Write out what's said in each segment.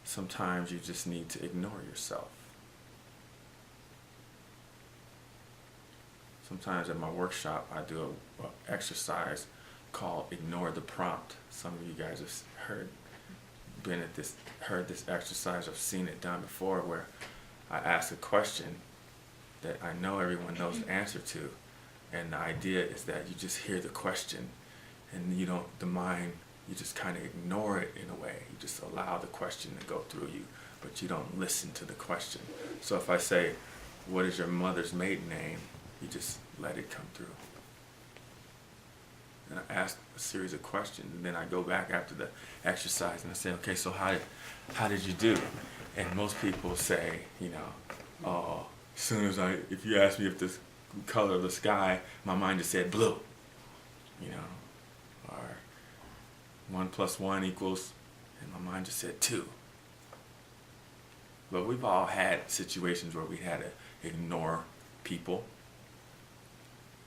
sometimes you just need to ignore yourself. Sometimes at my workshop I do an exercise called Ignore the Prompt. Some of you guys have heard this exercise. I've seen it done before, where I ask a question that I know everyone knows the answer to, and the idea is that you just hear the question, and you just kind of ignore it in a way. You just allow the question to go through you, but you don't listen to the question. So if I say, what is your mother's maiden name? You just let it come through. And I ask a series of questions, and then I go back after the exercise and I say, okay, so how did you do? And most people say, oh, if you ask me if the color of the sky, my mind just said blue, or 1 + 1 equals, and my mind just said 2. But we've all had situations where we had to ignore people,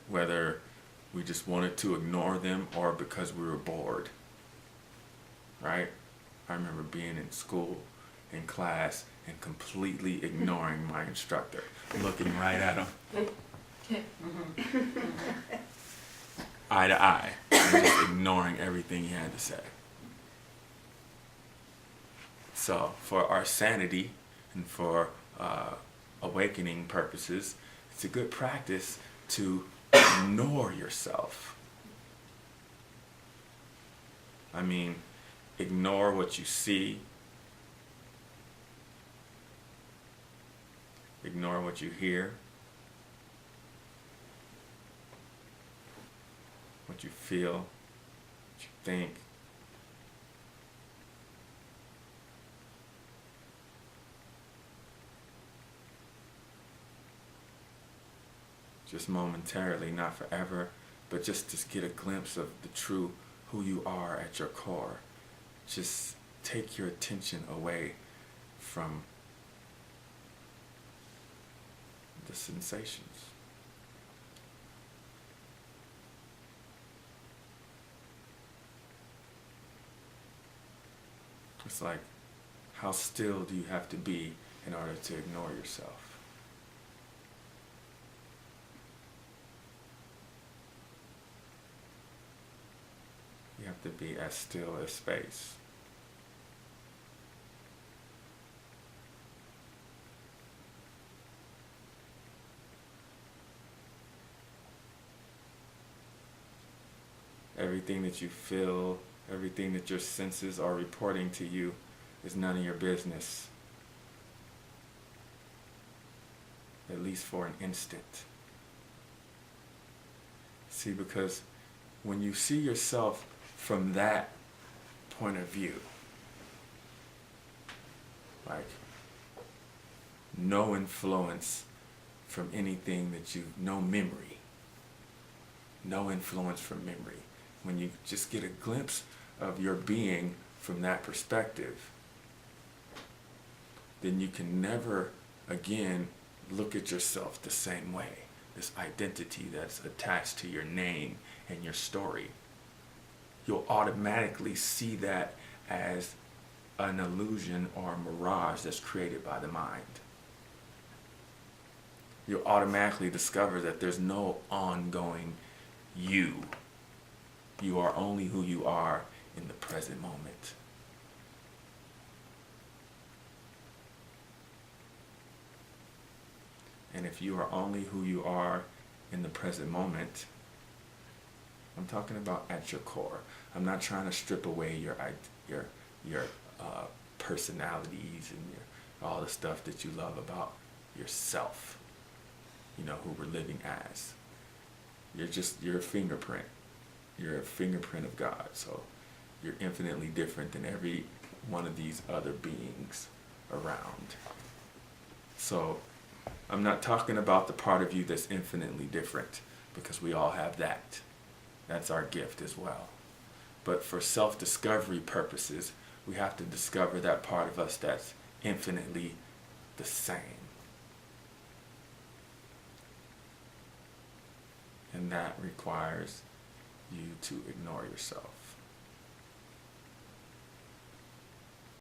whether we just wanted to ignore them or because we were bored, right? I remember being in school, in class, and completely ignoring my instructor, looking right at him, eye to eye, and just ignoring everything he had to say. So for our sanity and for awakening purposes, it's a good practice to ignore yourself. I mean, ignore what you see, ignore what you hear, what you feel, what you think. Just momentarily, not forever, but just to get a glimpse of the true who you are at your core. Just take your attention away from the sensations. It's like, how still do you have to be in order to ignore yourself? You have to be as still as space. Everything that you feel, everything that your senses are reporting to you is none of your business. At least for an instant. See, because when you see yourself from that point of view, like no influence from anything no memory, no influence from memory. When you just get a glimpse of your being from that perspective, then you can never again look at yourself the same way. This identity that's attached to your name and your story. You'll automatically see that as an illusion or a mirage that's created by the mind. You'll automatically discover that there's no ongoing you. You are only who you are in the present moment. And if you are only who you are in the present moment, I'm talking about at your core. I'm not trying to strip away your personalities and all the stuff that you love about yourself. Who we're living as. You're a fingerprint. You're a fingerprint of God. So you're infinitely different than every one of these other beings around. So I'm not talking about the part of you that's infinitely different, because we all have that. That's our gift as well. But for self-discovery purposes, we have to discover that part of us that's infinitely the same. And that requires you to ignore yourself.